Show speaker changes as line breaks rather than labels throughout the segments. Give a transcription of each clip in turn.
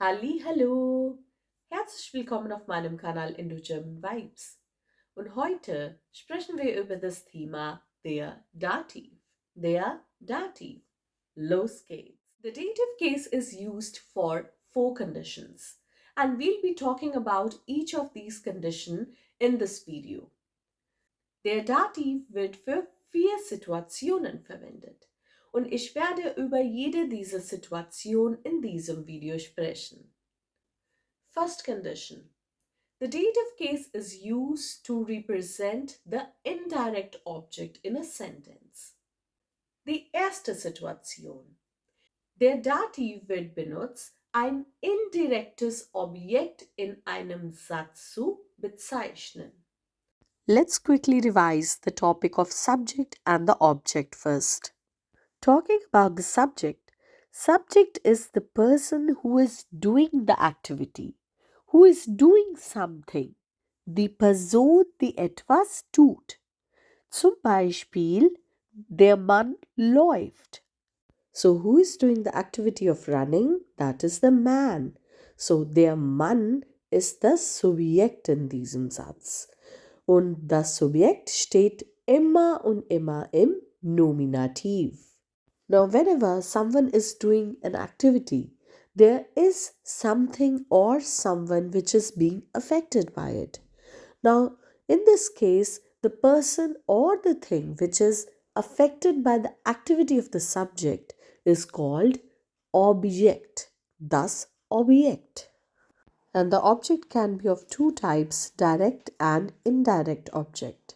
Hallo, herzlich willkommen auf meinem Kanal Indo-German Vibes. Und heute sprechen wir über das Thema der Dativ. Der Dativ. Los geht's. The dative case is used for four conditions, and we'll be talking about each of these conditions in this video. Der Dativ wird für vier Situationen verwendet und ich werde über jede dieser Situationen in diesem Video sprechen. First condition. The dative case is used to represent the indirect object in a sentence. Die erste Situation. Der Dativ wird benutzt, ein indirektes Objekt in einem Satz zu bezeichnen.
Let's quickly revise the topic of subject and the object first. Talking about the subject, subject is the person who is doing the activity, who is doing something. Die Person, die etwas tut. Zum Beispiel, der Mann läuft. So, who is doing the activity of running? That is the man. So, der Mann ist das Subjekt in diesem Satz. Und das Subjekt steht immer und immer im Nominativ. Now, whenever someone is doing an activity, there is something or someone which is being affected by it. Now, in this case, the person or the thing which is affected by the activity of the subject is called object. Thus, object. And the object can be of two types, direct and indirect object.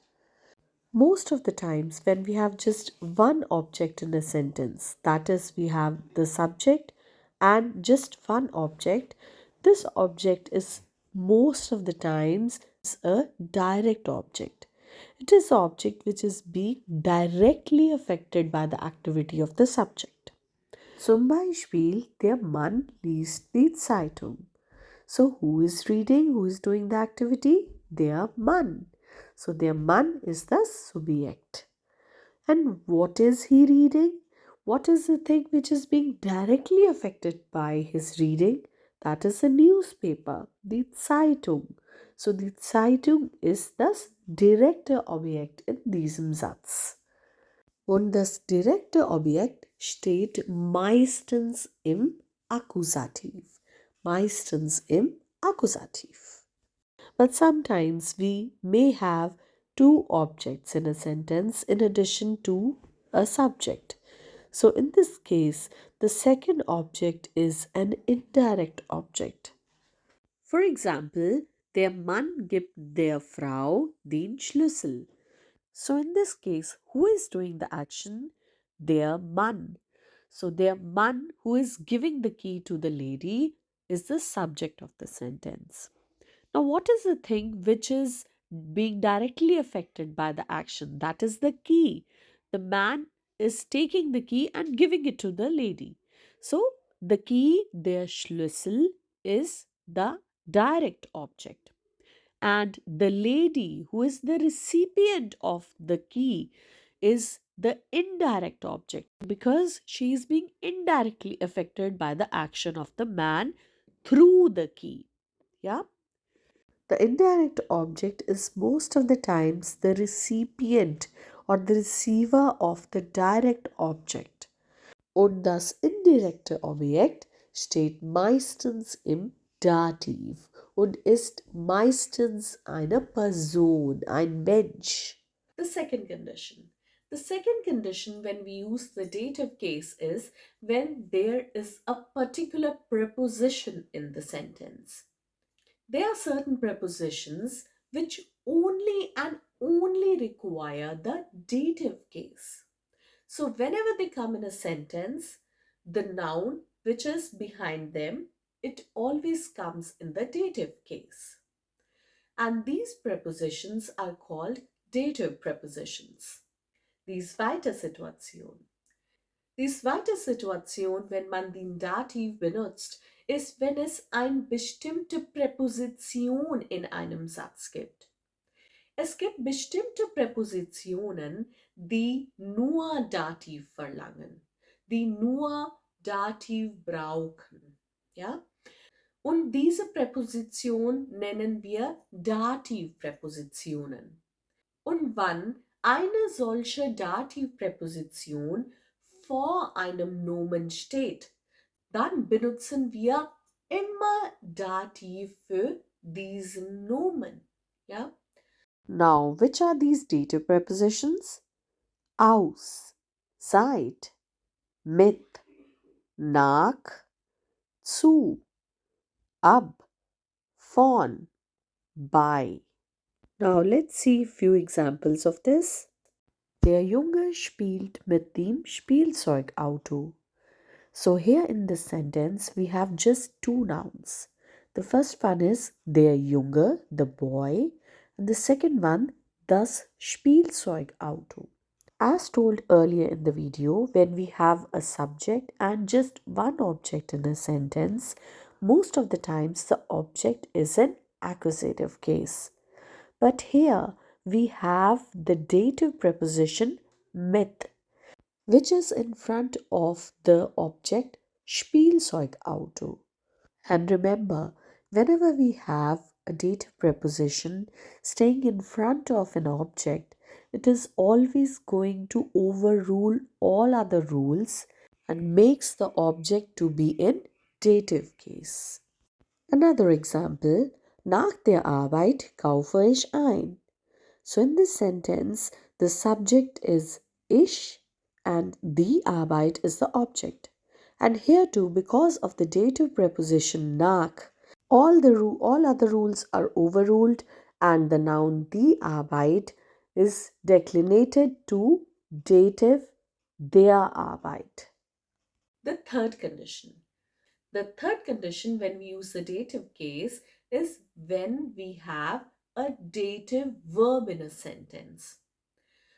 Most of the times when we have just one object in a sentence, that is, we have the subject and just one object, this object is most of the times a direct object. It is an object which is being directly affected by the activity of the subject. Zum Beispiel, der Mann liest die Zeitung. So, who is reading? Who is doing the activity? Der Mann. So, der Mann is the subject. And what is he reading? What is the thing which is being directly affected by his reading? That is a newspaper, die Zeitung. So, die Zeitung ist das direkte Objekt in diesem Satz. Und das direkte Objekt steht meistens im Akkusativ. Meistens im Akkusativ. But sometimes we may have two objects in a sentence in addition to a subject. So in this case, the second object is an indirect object. For example, der Mann gibt der Frau den Schlüssel. So in this case, who is doing the action? Der Mann. So der Mann who is giving the key to the lady is the subject of the sentence. Now, what is the thing which is being directly affected by the action? That is the key. The man is taking the key and giving it to the lady. So, the key, der Schlüssel, is the direct object. And the lady who is the recipient of the key is the indirect object because she is being indirectly affected by the action of the man through the key. Yeah. The indirect object is most of the times the recipient or the receiver of the direct object. Und das indirekte Objekt steht meistens im Dativ und ist meistens eine Person, ein Mensch.
The second condition. The second condition when we use the dative case is when there is a particular preposition in the sentence. There are certain prepositions which only and only require the dative case. So whenever they come in a sentence, the noun which is behind them, it always comes in the dative case. And these prepositions are called dative prepositions. Die zweite Situation. Die zweite Situation, wenn man den Dativ benutzt, ist, wenn es eine bestimmte Präposition in einem Satz gibt. Es gibt bestimmte Präpositionen, die nur Dativ verlangen, die nur Dativ brauchen. Ja? Und diese Präposition nennen wir Dativpräpositionen. Und wann eine solche Dativpräposition vor einem Nomen steht, dann benutzen wir immer Dativ für diesen Nomen. Ja?
Now, which are these dative prepositions? Aus, seit, mit, nach, zu, ab, von, bei. Now let's see a few examples of this. Der Junge spielt mit dem Spielzeugauto. So here in this sentence we have just two nouns. The first one is der Junge, the boy, and the second one, das Spielzeugauto. As told earlier in the video, when we have a subject and just one object in a sentence, most of the times the object is an accusative case. But here we have the dative preposition mit, which is in front of the object Spielzeugauto. And remember, whenever we have a dative preposition staying in front of an object, it is always going to overrule all other rules and makes the object to be in dative case. Another example, nach der Arbeit kaufe ich ein. So in this sentence, the subject is ich and die Arbeit is the object. And here too, because of the dative preposition nach, all other rules are overruled and the noun die Arbeit is declinated to dative der Arbeit.
The third condition. The third condition when we use the dative case is when we have a dative verb in a sentence.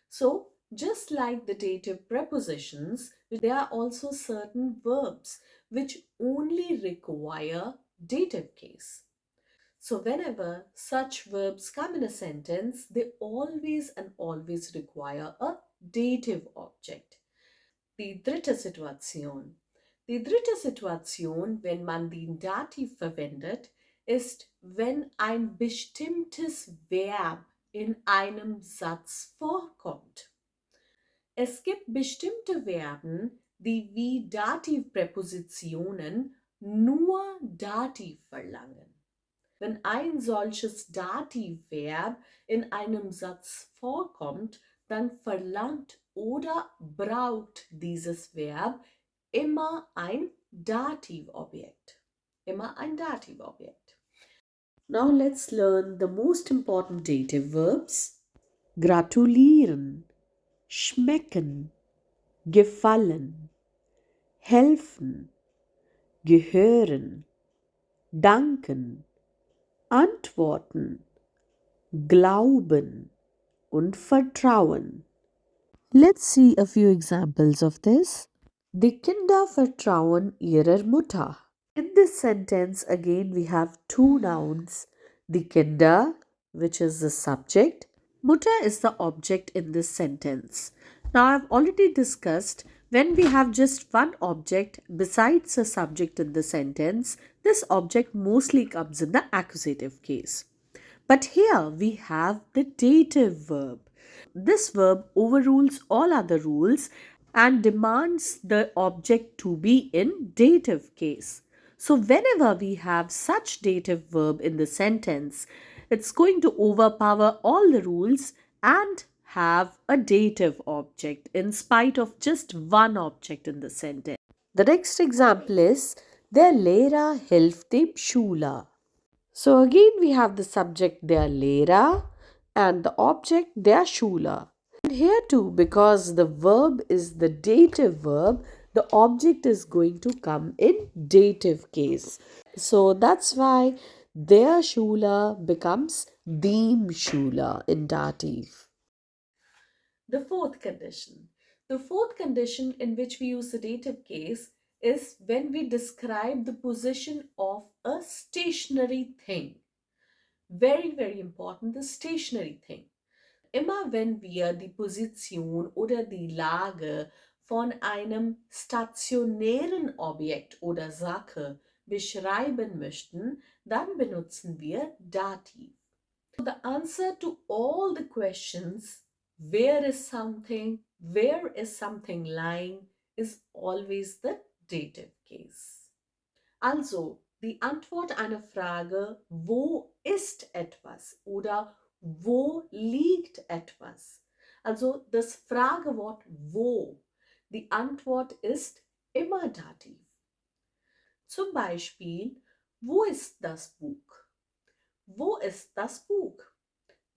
So, just like the dative prepositions, there are also certain verbs which only require dative case. So, whenever such verbs come in a sentence, they always and always require a dative object. Die dritte Situation. Die dritte Situation, wenn man den Dativ verwendet, ist, wenn ein bestimmtes Verb in einem Satz vorkommt. Es gibt bestimmte Verben, die wie Dativpräpositionen nur Dativ verlangen. Wenn ein solches Dativverb in einem Satz vorkommt, dann verlangt oder braucht dieses Verb immer ein Dativobjekt. Immer ein Dativobjekt.
Now let's learn the most important dative verbs. Gratulieren, schmecken, gefallen, helfen, gehören, danken, antworten, glauben und vertrauen. Let's see a few examples of this. Die Kinder vertrauen ihrer Mutter. In this sentence, again, we have two nouns. Die Kinder, which is the subject. Mutter is the object in this sentence. Now, I've already discussed when we have just one object besides a subject in the sentence, this object mostly comes in the accusative case. But here we have the dative verb. This verb overrules all other rules and demands the object to be in dative case. So, whenever we have such dative verb in the sentence, it's going to overpower all the rules and have a dative object in spite of just one object in the sentence. The next example is Der Lehrer hilft dem Schüler. So again we have the subject der Lehrer and the object der Schüler. And here too, because the verb is the dative verb, the object is going to come in dative case. So that's why der Schüler becomes dem Schüler in Dativ.
The fourth condition. The fourth condition in which we use the dative case is when we describe the position of a stationary thing. Very, very important, the stationary thing. Immer wenn wir die Position oder die Lage von einem stationären Objekt oder Sache beschreiben möchten, dann benutzen wir Dativ. So the answer to all the questions, where is something lying, is always the dative case. Also, die Antwort einer Frage, wo ist etwas oder wo liegt etwas? Also das Fragewort wo. Die Antwort ist immer Dativ. Zum Beispiel, wo ist das Buch? Wo ist das Buch?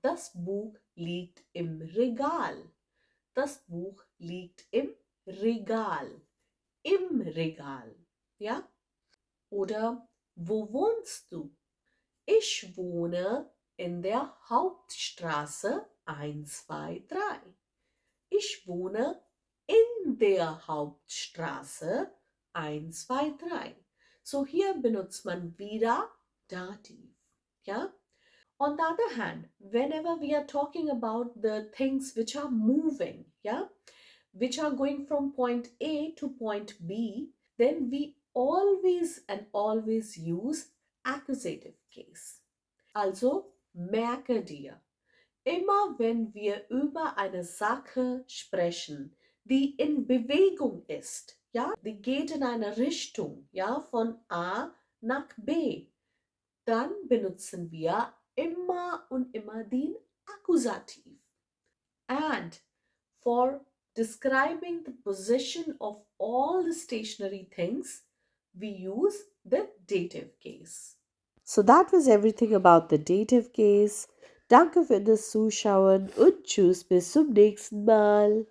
Das Buch liegt im Regal. Das Buch liegt im Regal. Im Regal. Ja? Oder wo wohnst du? Ich wohne in der Hauptstraße 123. Ich wohne in der Hauptstraße 123. So hier benutzt man wieder Dativ. Ja? On the other hand, whenever we are talking about the things which are moving, yeah, which are going from point A to point B, then we always use accusative case. Also, merke dir, immer wenn wir über eine Sache sprechen, die in Bewegung ist, ja, die geht in eine Richtung, ja, von A nach B, dann benutzen wir immer und immer den Akkusativ. And for describing the position of all the stationary things, we use the dative case.
So that was everything about the dative case. Danke für das Zuschauen und tschüss bis zum nächsten Mal.